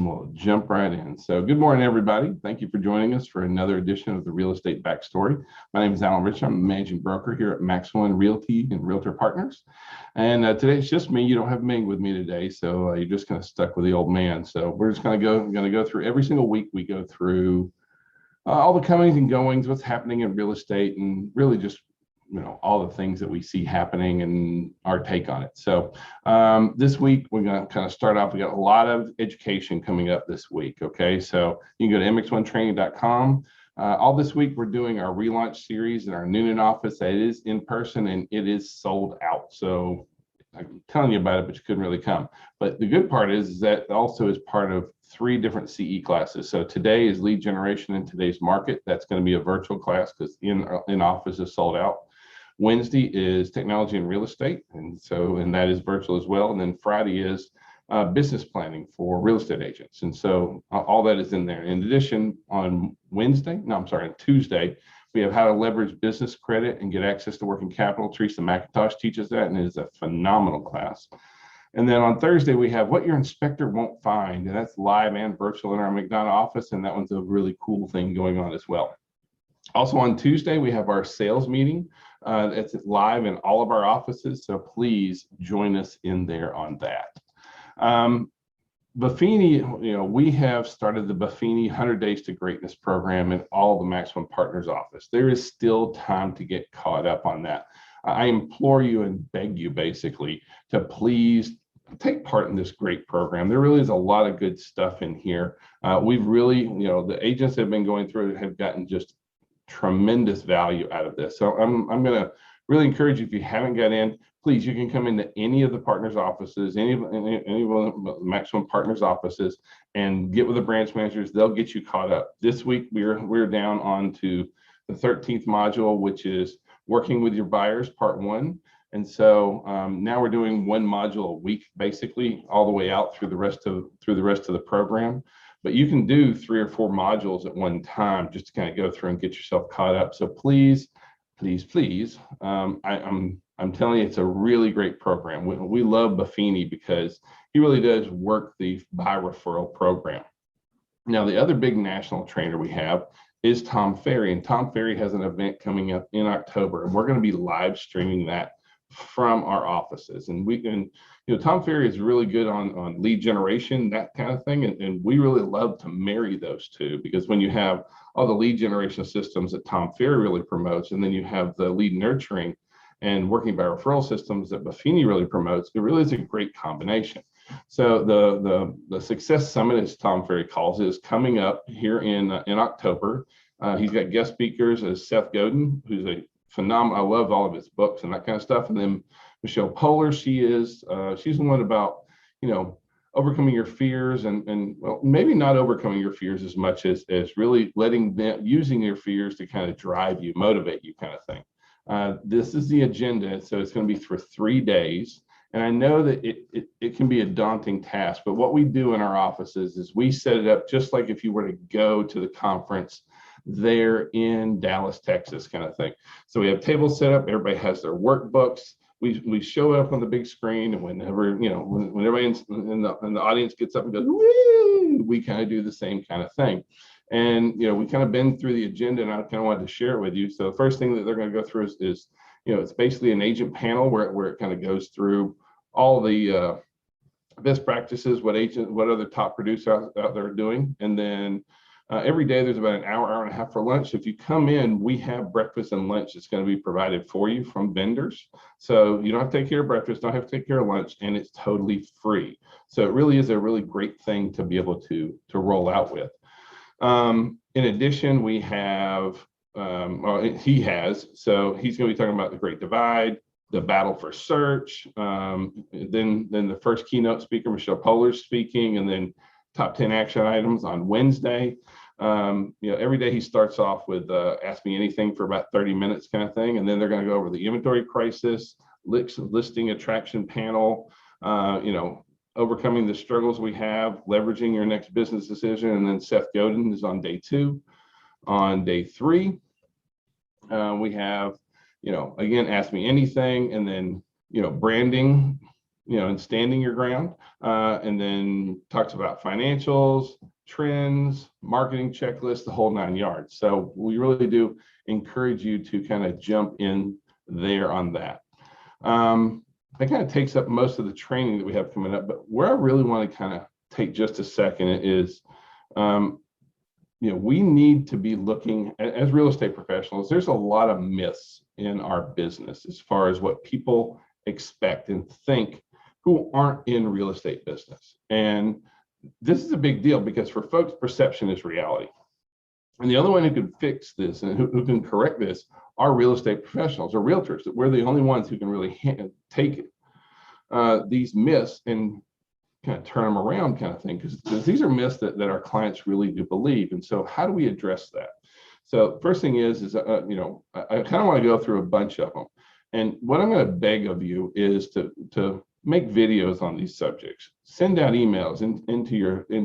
We'll jump right in. So good morning, everybody. Thank you for joining us for another edition of the Real Estate Backstory. My name is Alan Rich. I'm the managing broker here at Max One Realty and Realtor Partners. And today it's just me. You don't have Ming with me today, so you're just kind of stuck with the old man. So we're just going to go through every single week. We go through all the comings and goings, what's happening in real estate, and really just all the things that we see happening and our take on it. So this week we're going to kind of start off. We got a lot of education coming up this week. Okay, so you can go to mx1training.com. All this week we're doing our relaunch series in our Noonan office. It is in person and it is sold out. So I'm telling you about it, but you couldn't really come. But the good part is that also is part of 3 different CE classes. So today is lead generation in today's market. That's going to be a virtual class because in office is sold out. Wednesday is technology and real estate, and that is virtual as well. And then Friday is business planning for real estate agents, and so all that is in there. In addition, on Tuesday, we have how to leverage business credit and get access to working capital. Teresa McIntosh teaches that, and it is a phenomenal class. And then on Thursday, we have what your inspector won't find, and that's live and virtual in our McDonough office, and that one's a really cool thing going on as well. Also on Tuesday, we have our sales meeting. It's live in all of our offices, so please join us in there on that. Buffini, we have started the Buffini 100 Days to Greatness program in all the Max One Partners office. There is still time to get caught up on that. I implore you and beg you basically to please take part in this great program. There really is a lot of good stuff in here. We've really, the agents that have been going through it have gotten just tremendous value out of this. So I'm going to really encourage you, if you haven't got in, please, you can come into any of the partners offices, any of the Max One Partners offices, and get with the branch managers. They'll get you caught up. This week we're down on to the 13th module, which is working with your buyers, part 1. And so now we're doing 1 module a week, basically all the way out through the rest of the program. But you can do 3 or 4 modules at one time just to kind of go through and get yourself caught up. So please, I'm telling you, it's a really great program. We love Buffini because he really does work the buy referral program. Now, the other big national trainer we have is Tom Ferry, and Tom Ferry has an event coming up in October, and we're going to be live streaming that from our offices. And Tom Ferry is really good on lead generation, that kind of thing, and we really love to marry those two, because when you have all the lead generation systems that Tom Ferry really promotes, and then you have the lead nurturing and working by referral systems that Buffini really promotes, it really is a great combination. So the Success Summit, as Tom Ferry calls it, is coming up here in October. He's got guest speakers as Seth Godin, who's a phenomenal. I love all of his books and that kind of stuff. And then Michelle Poehler, she's the one about overcoming your fears and well, maybe not overcoming your fears as much as really letting them, using your fears to kind of drive you, motivate you, kind of thing. This is the agenda, so it's going to be for 3 days. And I know that it can be a daunting task, but what we do in our offices is we set it up just like if you were to go to the conference there in Dallas, Texas, kind of thing. So we have tables set up, everybody has their workbooks. We show it up on the big screen, and whenever, when everybody in the audience gets up and goes, woo, we kind of do the same kind of thing. And, we kind of been through the agenda, and I kind of wanted to share it with you. So the first thing that they're going to go through is it's basically an agent panel where it kind of goes through all the best practices, what other top producers out there are doing. And then every day there's about an hour and a half for lunch. So if you come in, we have breakfast and lunch that's going to be provided for you from vendors. So you don't have to take care of breakfast, don't have to take care of lunch, and it's totally free. So it really is a really great thing to be able to roll out with. In addition, we have, he's going to be talking about the Great Divide, the battle for search, then the first keynote speaker, Michelle Poehler, speaking, and then top 10 action items on Wednesday. Every day he starts off with Ask Me Anything for about 30 minutes kind of thing, and then they're going to go over the inventory crisis, listing attraction panel, overcoming the struggles we have, leveraging your next business decision, and then Seth Godin is on day 2. On day 3, we have, again, Ask Me Anything, and then, branding, and standing your ground, and then talks about financials, trends, marketing checklists, the whole 9 yards. So we really do encourage you to kind of jump in there on that. That kind of takes up most of the training that we have coming up, but where I really want to kind of take just a second is, we need to be looking as real estate professionals. There's a lot of myths in our business as far as what people expect and think who aren't in real estate business. And this is a big deal because for folks, perception is reality. And the only one who can fix this and who can correct this are real estate professionals or realtors. That we're the only ones who can really take these myths and kind of turn them around, kind of thing, because these are myths that our clients really do believe. And so how do we address that? So first thing is I kind of want to go through a bunch of them. And what I'm going to beg of you is to make videos on these subjects, send out emails into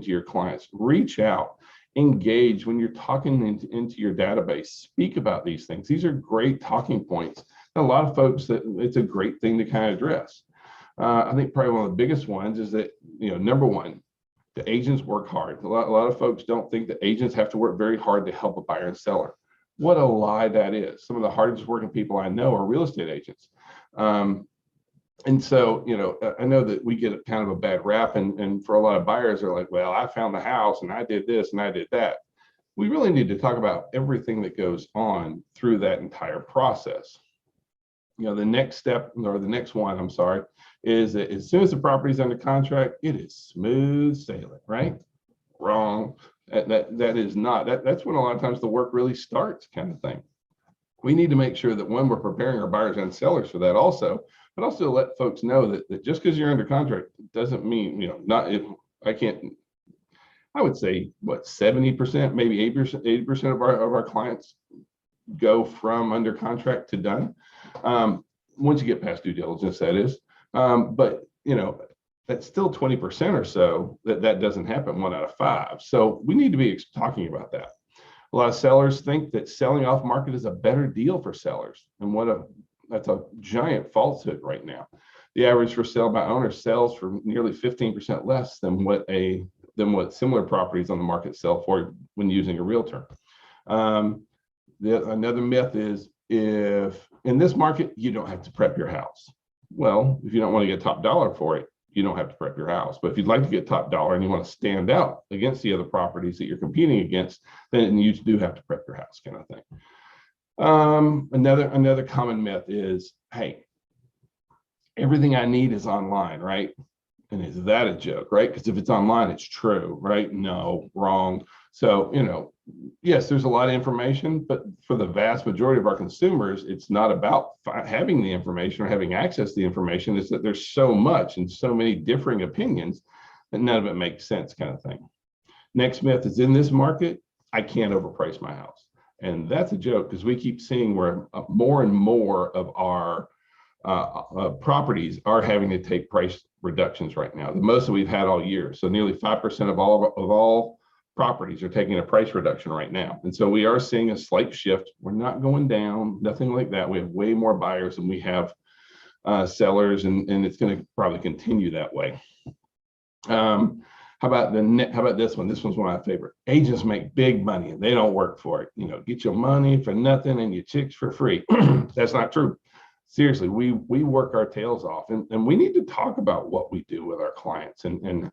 your clients, reach out, engage when you're talking into your database, speak about these things. These are great talking points. And a lot of folks, that it's a great thing to kind of address. I think probably one of the biggest ones is that, number one, the agents work hard. A lot of folks don't think that agents have to work very hard to help a buyer and seller. What a lie that is. Some of the hardest working people I know are real estate agents. And so, I know that we get kind of a bad rap, and for a lot of buyers are like, well, I found the house and I did this and I did that. We really need to talk about everything that goes on through that entire process. The next step, or the next one, I'm sorry, is that as soon as the property is under contract, it is smooth sailing, right? Wrong. That is not. That's when a lot of times the work really starts, kind of thing. We need to make sure that when we're preparing our buyers and sellers for that also, but also let folks know that just because you're under contract doesn't mean, I would say, 70%, maybe 80% of our clients go from under contract to done. Once you get past due diligence, that is. But that's still 20% or so that doesn't happen 1 out of 5. So we need to be talking about that. A lot of sellers think that selling off market is a better deal for sellers, and that's a giant falsehood right now. The average for sale by owner sells for nearly 15% less than what similar properties on the market sell for when using a realtor. Another myth is, if in this market you don't have to prep your house. Well, if you don't want to get top dollar for it, you don't have to prep your house. But if you'd like to get top dollar and you want to stand out against the other properties that you're competing against, then you do have to prep your house, kind of thing. Another common myth is, hey, everything I need is online, right? And is that a joke, right? Because if it's online, it's true, right? No, wrong. So, yes, there's a lot of information, but for the vast majority of our consumers, it's not about having the information or having access to the information. It's that there's so much and so many differing opinions that none of it makes sense, kind of thing. Next myth is, in this market, I can't overprice my house. And that's a joke, because we keep seeing where more and more of our properties are having to take price reductions right now, the most that we've had all year. So nearly 5% of all properties are taking a price reduction right now. And so we are seeing a slight shift. We're not going down, nothing like that. We have way more buyers than we have sellers, and it's going to probably continue that way. How about this one? This one's one of my favorite. Agents make big money and they don't work for it. Get your money for nothing and your chicks for free. That's not true. Seriously, we work our tails off, and we need to talk about what we do with our clients and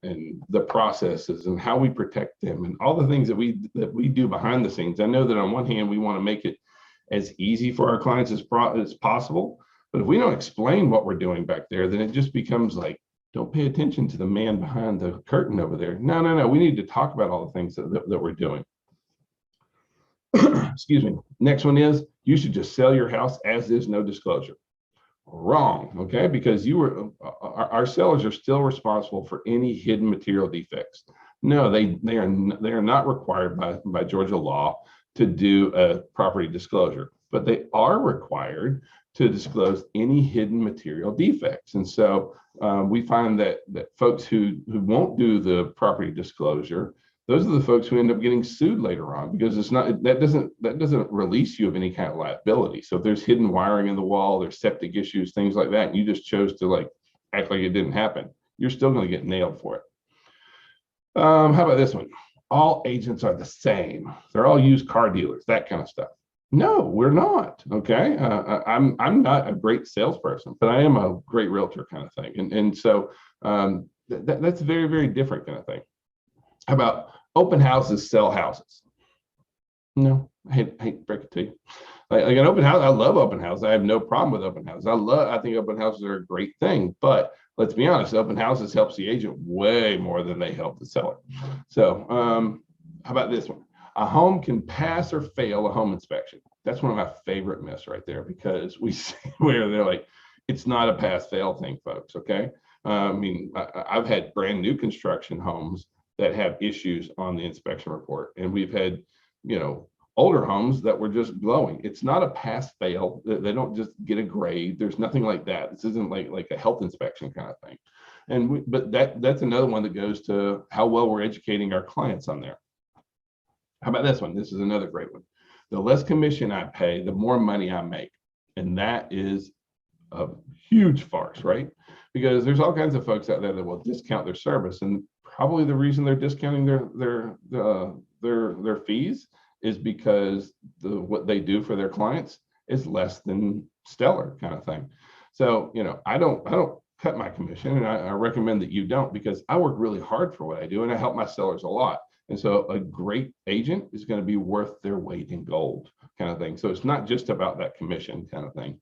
the processes and how we protect them and all the things that we do behind the scenes. I know that on one hand, we want to make it as easy for our clients as possible, but if we don't explain what we're doing back there, then it just becomes like, don't pay attention to the man behind the curtain over there. No. We need to talk about all the things that we're doing. Excuse me. Next one is, you should just sell your house as is, no disclosure. Wrong, okay? Because our sellers are still responsible for any hidden material defects. No, they are not required by Georgia law to do a property disclosure, but they are required to disclose any hidden material defects. And so we find that folks who won't do the property disclosure, those are the folks who end up getting sued later on, because that doesn't release you of any kind of liability. So if there's hidden wiring in the wall, there's septic issues, things like that, and you just chose to act like it didn't happen, you're still going to get nailed for it. How about this one? All agents are the same. They're all used car dealers, that kind of stuff. No, we're not. Okay. I'm not a great salesperson, but I am a great realtor kind of thing. And so that's very, very different kind of thing. How about open houses sell houses? No, I hate to break it to you. Like an open house, I love open houses. I have no problem with open houses. I think open houses are a great thing, but let's be honest, open houses helps the agent way more than they help the seller. So how about this one? A home can pass or fail a home inspection. That's one of my favorite myths right there, because we see where they're like, it's not a pass fail thing, folks. Okay. I mean, I've had brand new construction homes that have issues on the inspection report, and we've had, older homes that were just glowing. It's not a pass fail. They don't just get a grade. There's nothing like that. This isn't like a health inspection kind of thing. But that's another one that goes to how well we're educating our clients on there. How about this one? This is another great one. The less commission I pay, the more money I make. And that is a huge farce, right? Because there's all kinds of folks out there that will discount their service, and probably the reason they're discounting their fees is because what they do for their clients is less than stellar kind of thing. So, I don't cut my commission, and I recommend that you don't, because I work really hard for what I do and I help my sellers a lot. And so a great agent is going to be worth their weight in gold kind of thing. So it's not just about that commission kind of thing.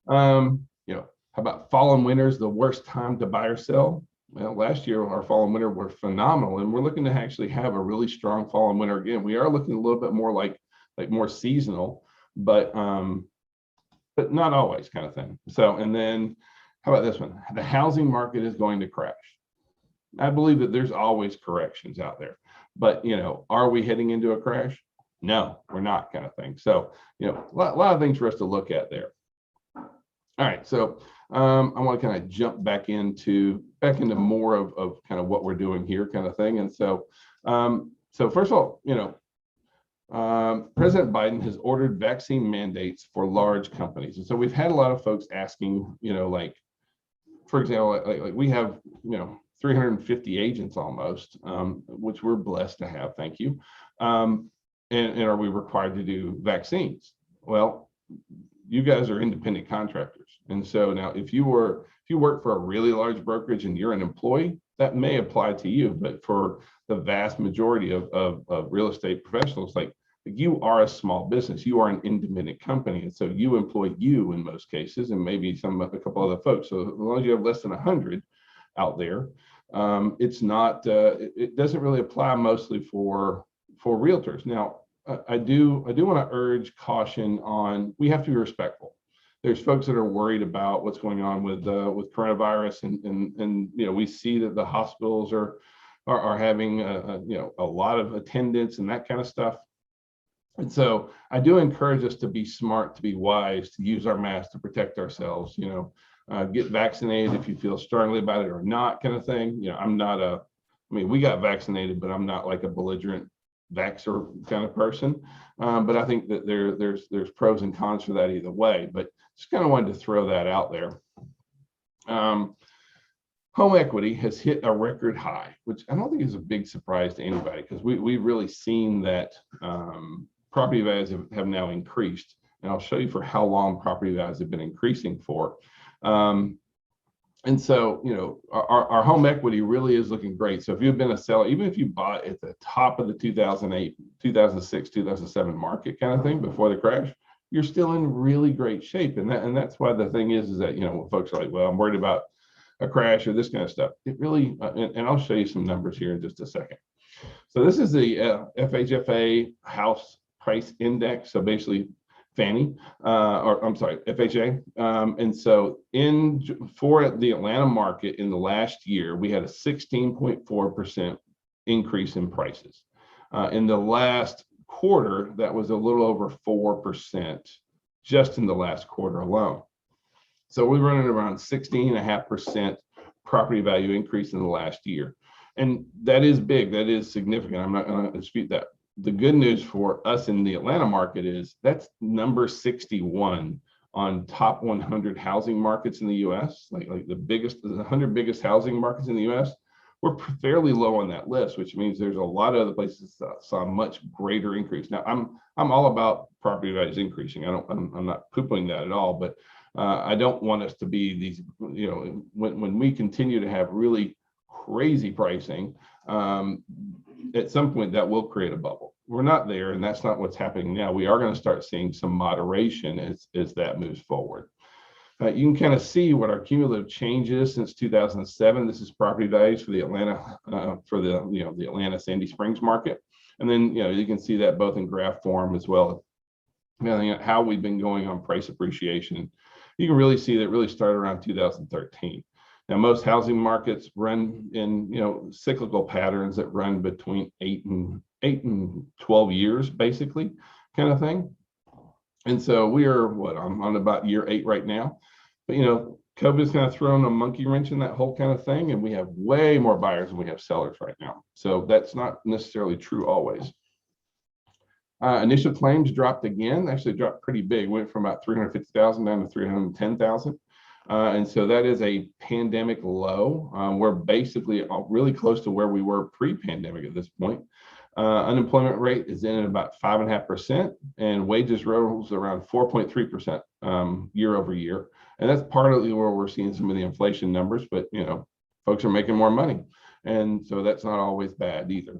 How about fall and winter is the worst time to buy or sell? Well, last year our fall and winter were phenomenal, and we're looking to actually have a really strong fall and winter again. We are looking a little bit more like more seasonal, but not always kind of thing. So, and then how about this one? The housing market is going to crash. I believe that there's always corrections out there, but are we heading into a crash? No, we're not kind of thing. So, a lot of things for us to look at there. All right, so I want to kind of jump back into more of kind of what we're doing here kind of thing. And so, first of all, President Biden has ordered vaccine mandates for large companies. And so we've had a lot of folks asking, like, for example, like we have, 350 agents almost, which we're blessed to have. Thank you. And are we required to do vaccines? Well, you guys are independent contractors. And so now if you work for a really large brokerage and you're an employee, that may apply to you. But for the vast majority of real estate professionals, like you are a small business, you are an independent company. And so you employ you in most cases, and maybe a couple other folks. So as long as you have less than 100 out there, it's not, it doesn't really apply mostly for realtors. Now, I do want to urge caution on, we have to be respectful. There's folks that are worried about what's going on with coronavirus, and we see that the hospitals are having a lot of attendance and that kind of stuff. And so I do encourage us to be smart, to be wise, to use our masks to protect ourselves. Get vaccinated if you feel strongly about it or not, kind of thing. We got vaccinated, but I'm not like a belligerent vaxxer kind of person. But I think that there's pros and cons for that either way. But just kind of wanted to throw that out there. Home equity has hit a record high, which I don't think is a big surprise to anybody, because we've really seen that property values have now increased. And I'll show you for how long property values have been increasing for. And so, our home equity really is looking great. So if you've been a seller, even if you bought at the top of the 2008, 2006, 2007 market kind of thing before the crash, you're still in really great shape. And that's why the thing is that, when folks are like, well, I'm worried about a crash or this kind of stuff, it really, and I'll show you some numbers here in just a second. So this is the FHFA house price index. So basically Fannie, FHA. And so for the Atlanta market in the last year, we had a 16.4% increase in prices. In the last quarter, that was a little over 4% just in the last quarter alone. So we're running around 16.5% property value increase in the last year. And that is big, that is significant. I'm not going to dispute that. The good news for us in the Atlanta market is that's number 61 on top 100 housing markets in the U.S., like the 100 biggest housing markets in the U.S., we're fairly low on that list, which means there's a lot of other places that saw a much greater increase. Now, I'm all about property values increasing. I'm not poo-pooing that at all, but I don't want us to be these, when we continue to have really crazy pricing, at some point that will create a bubble. We're not there, and that's not what's happening now. We are going to start seeing some moderation as that moves forward. You can kind of see what our cumulative changes since 2007. This is property values for the Atlanta, the Atlanta Sandy Springs market, and then you can see that both in graph form as well as how we've been going on price appreciation. You can really see that it really started around 2013. Now, most housing markets run in cyclical patterns that run between 8 and 12 years, basically, kind of thing. And so we are I'm on about year 8 right now. But COVID's kind of thrown a monkey wrench in that whole kind of thing, and we have way more buyers than we have sellers right now. So that's not necessarily true always. Initial claims dropped again, actually dropped pretty big, went from about 350,000 down to 310,000. And so that is a pandemic low. We're basically really close to where we were pre-pandemic at this point. Unemployment rate is in at about 5.5%, and wages rose around 4.3% year over year. And that's partly where we're seeing some of the inflation numbers, but folks are making more money, and so that's not always bad either.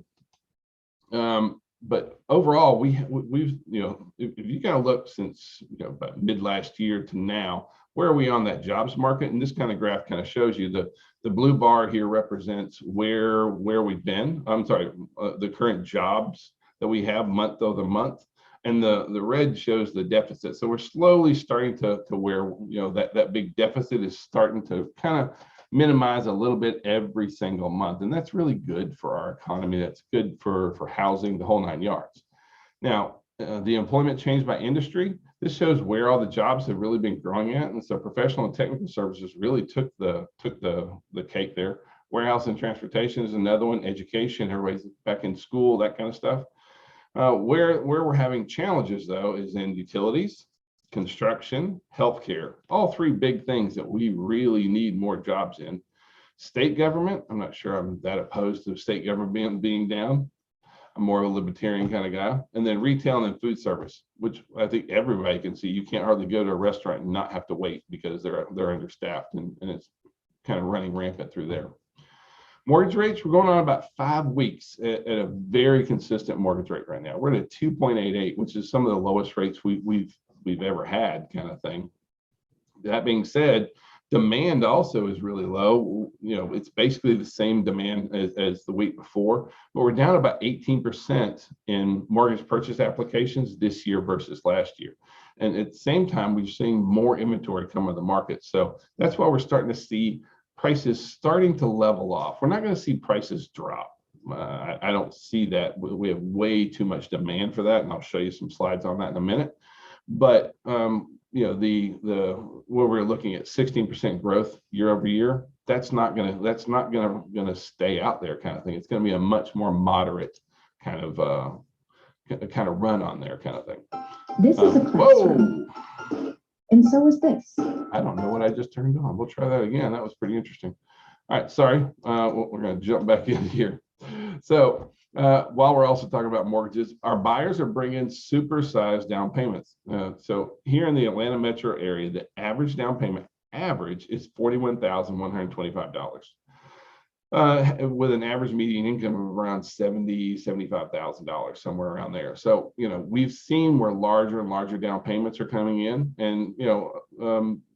But overall, we've if you kind of look since about mid last year to now, where are we on that jobs market? And this kind of graph kind of shows you the blue bar here represents where we've been. I'm sorry, the current jobs that we have month over month, and the red shows the deficit. So we're slowly starting to where that big deficit is starting to kind of minimize a little bit every single month, and that's really good for our economy. That's good for housing, the whole 9 yards. Now, the employment change by industry. This shows where all the jobs have really been growing at, and so professional and technical services really took the cake there. Warehouse and transportation is another one. Education, everybody's back in school, that kind of stuff. Where we're having challenges though is in utilities, construction, healthcare, all 3 big things that we really need more jobs in. State government, I'm not sure I'm that opposed to state government being down. I'm more of a libertarian kind of guy. And then retail and food service, which I think everybody can see. You can't hardly go to a restaurant and not have to wait because they're understaffed, and it's kind of running rampant through there. Mortgage rates, we're going on about 5 weeks at a very consistent mortgage rate right now. We're at a 2.88, which is some of the lowest rates we've ever had, kind of thing. That being said, demand also is really low. It's basically the same demand as the week before, but we're down about 18% in mortgage purchase applications this year versus last year. And at the same time, we've seen more inventory come on the market. So that's why we're starting to see prices starting to level off. We're not going to see prices drop. I don't see that. We have way too much demand for that, and I'll show you some slides on that in a minute. But where we're looking at 16% growth year over year, that's not gonna stay out there, kind of thing. It's going to be a much more moderate kind of run on there, kind of thing. This is a classroom, and so is this. I don't know what I just turned on. We'll try that again. That was pretty interesting. All right, sorry. We're going to jump back in here. So while we're also talking about mortgages, our buyers are bringing supersized down payments. So here in the Atlanta metro area, the average down payment is $41,125, with an average median income of around $75,000, somewhere around there. So we've seen where larger and larger down payments are coming in, and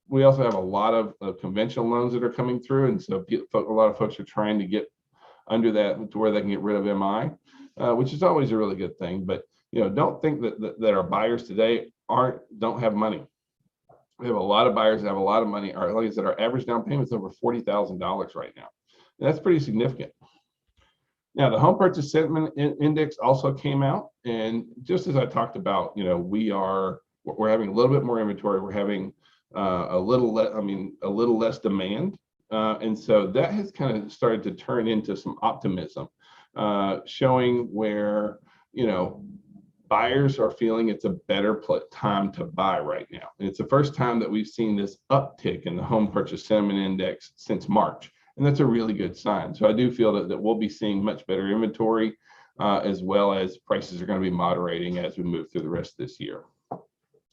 we also have a lot of conventional loans that are coming through, and so a lot of folks are trying to get under that to where they can get rid of MI, which is always a really good thing. But don't think that our buyers today don't have money. We have a lot of buyers that have a lot of money. Like I said, our average down payment is over $40,000 right now. And that's pretty significant. Now, the home purchase sentiment index also came out, and just as I talked about, we're having a little bit more inventory. We're having a little less demand. And so that has kind of started to turn into some optimism, showing where, buyers are feeling it's a better time to buy right now. And it's the first time that we've seen this uptick in the home purchase sentiment index since March. And that's a really good sign. So I do feel that we'll be seeing much better inventory, as well as prices are going to be moderating as we move through the rest of this year.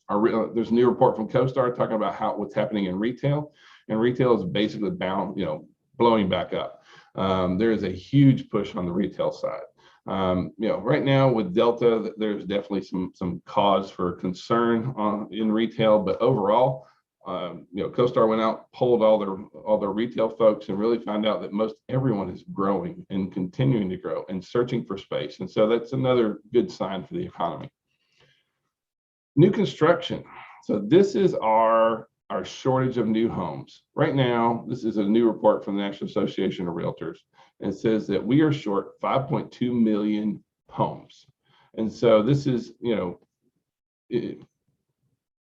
There's a new report from CoStar talking about what's happening in retail, and retail is basically blowing back up. There is a huge push on the retail side. Right now with Delta, there's definitely some cause for concern in retail, but overall, CoStar went out, polled all their retail folks, and really found out that most everyone is growing and continuing to grow and searching for space. And so that's another good sign for the economy. New construction. So this is our shortage of new homes. Right now, this is a new report from the National Association of Realtors, and it says that we are short 5.2 million homes. And so this is,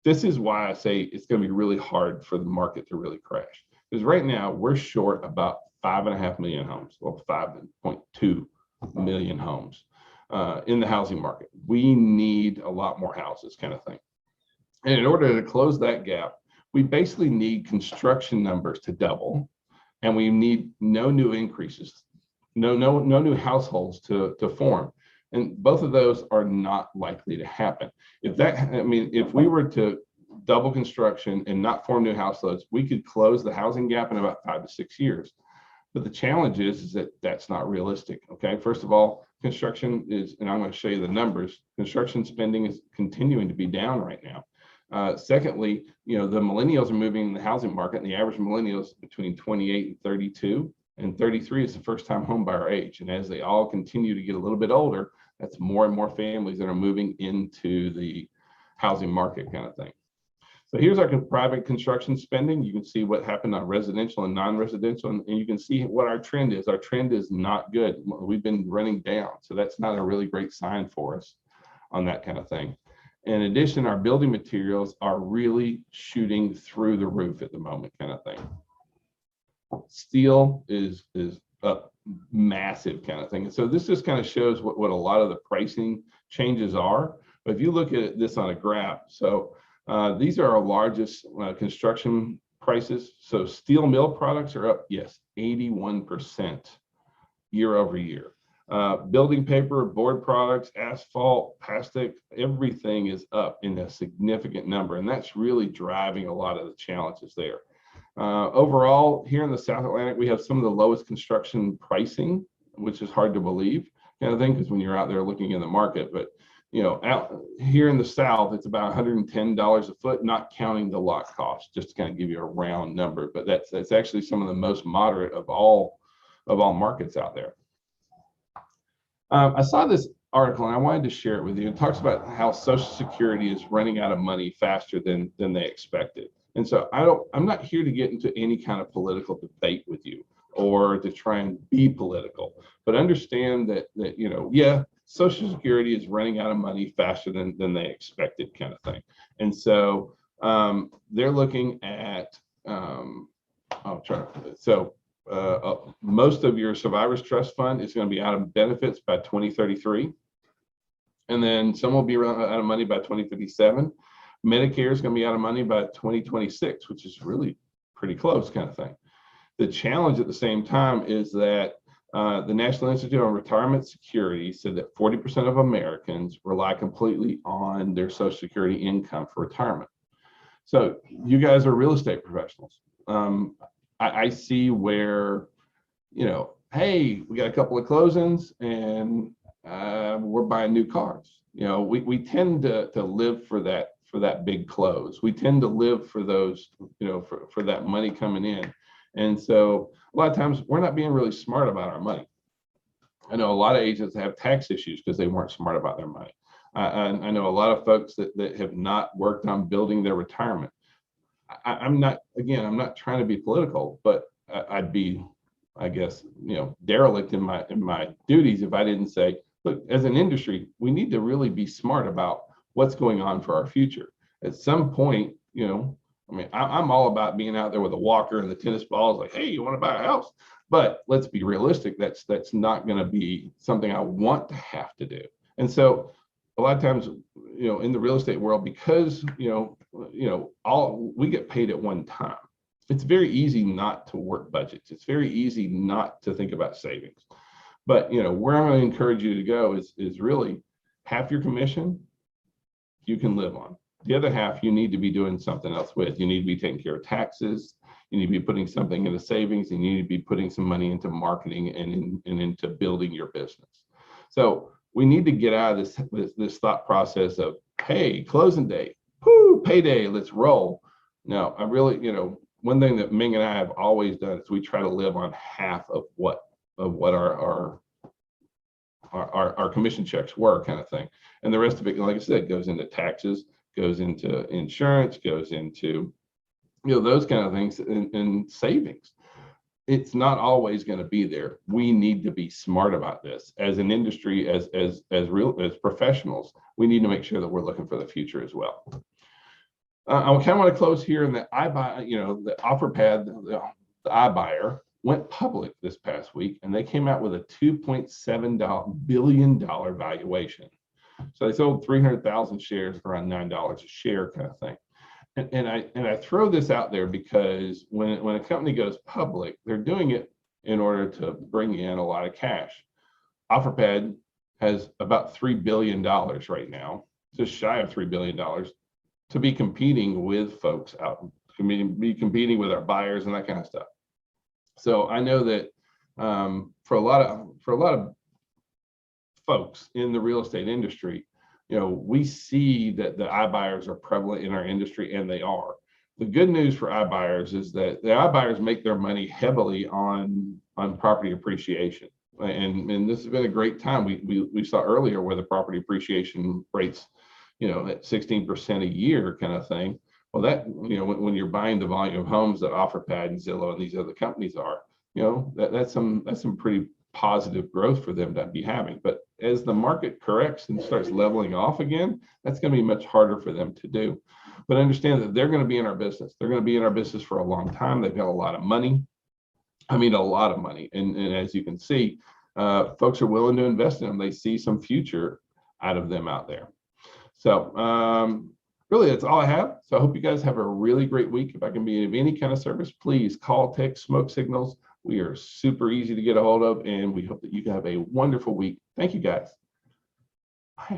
this is why I say it's going to be really hard for the market to really crash. Because right now we're short about 5.5 million homes, well, 5.2 million homes in the housing market. We need a lot more houses, kind of thing. And in order to close that gap, we basically need construction numbers to double, and we need no new increases, no new households to form. And both of those are not likely to happen. If we were to double construction and not form new households, we could close the housing gap in about 5 to 6 years. But the challenge is that that's not realistic. Okay, first of all, construction is, and I'm going to show you the numbers, construction spending is continuing to be down right now. Secondly, the millennials are moving in the housing market, and the average millennial is between 28 and 32, and 33 is the first time home buyer age. And as they all continue to get a little bit older, that's more and more families that are moving into the housing market, kind of thing. So here's our private construction spending. You can see what happened on residential and non-residential, and you can see what our trend is. Our trend is not good. We've been running down, so that's not a really great sign for us on that kind of thing. In addition, our building materials are really shooting through the roof at the moment, kind of thing. Steel is up massive, kind of thing. And so this just kind of shows what a lot of the pricing changes are. But if you look at this on a graph, so these are our largest construction prices. So steel mill products are up, yes, 81% year over year. Building paper, board products, asphalt, plastic, everything is up in a significant number. And that's really driving a lot of the challenges there. Overall, here in the South Atlantic, we have some of the lowest construction pricing, which is hard to believe, kind of thing, because when you're out there looking in the market. But out here in the South, it's about $110 a foot, not counting the lot cost, just to kind of give you a round number. But that's actually some of the most moderate of all markets out there. I saw this article and I wanted to share it with you. It talks about how Social Security is running out of money faster than they expected. And so I'm not here to get into any kind of political debate with you or to try and be political, but understand that yeah, Social Security is running out of money faster than they expected, kind of thing. And so they're looking at most of your survivors trust fund is going to be out of benefits by 2033, and then some will be out of money by 2057. Medicare is going to be out of money by 2026, which is really pretty close, kind of thing. The challenge at the same time is that the National Institute on Retirement Security said that 40% of Americans rely completely on their Social Security income for retirement. So you guys are real estate professionals. I see where, hey, we got a couple of closings and we're buying new cars. We tend to live for that big close. We tend to live for those, for that money coming in. And so a lot of times we're not being really smart about our money. I know a lot of agents have tax issues because they weren't smart about their money. I know a lot of folks that have not worked on building their retirement. I'm not trying to be political, but I'd be, I guess, derelict in my duties if I didn't say, look, as an industry, we need to really be smart about what's going on for our future. At some point, I'm all about being out there with a walker and the tennis balls, like, hey, you want to buy a house? But let's be realistic. That's not going to be something I want to have to do. And so a lot of times, in the real estate world, because, all we get paid at one time, it's very easy not to work budgets. It's very easy not to think about savings. But, where I'm going to encourage you to go is really half your commission you can live on. The other half you need to be doing something else with. You need to be taking care of taxes. You need to be putting something into savings. And you need to be putting some money into marketing and into building your business. So we need to get out of this thought process of, hey, closing day, whoo, payday, let's roll. No, I really, one thing that Ming and I have always done is we try to live on half of what our commission checks were, kind of thing. And the rest of it, like I said, goes into taxes, goes into insurance, goes into, those kind of things, and savings. It's not always going to be there. We need to be smart about this as an industry, as professionals. We need to make sure that we're looking for the future as well. I kind of want to close here, and the OfferPad, the iBuyer went public this past week, and they came out with a $2.7 billion valuation. So they sold 300,000 shares for around $9 a share, kind of thing. And I throw this out there because when a company goes public, they're doing it in order to bring in a lot of cash. OfferPad has about $3 billion right now, just shy of $3 billion, to be competing with folks out, be competing with our buyers and that kind of stuff. So I know that for a lot of folks in the real estate industry, we see that the iBuyers are prevalent in our industry, and they are. The good news for iBuyers is that the iBuyers make their money heavily on property appreciation. And this has been a great time. We saw earlier where the property appreciation rates, at 16% a year kind of thing. Well, that, when you're buying the volume of homes that OfferPad and Zillow and these other companies are, that's some pretty positive growth for them to be having. But as the market corrects and starts leveling off again, that's going to be much harder for them to do. But understand that they're going to be in our business. They're going to be in our business for a long time. They've got a lot of money. I mean, a lot of money. And as you can see, folks are willing to invest in them. They see some future out of them out there. So really, that's all I have. So I hope you guys have a really great week. If I can be of any kind of service, please call, text, smoke signals. We are super easy to get a hold of, and we hope that you have a wonderful week. Thank you, guys. Bye.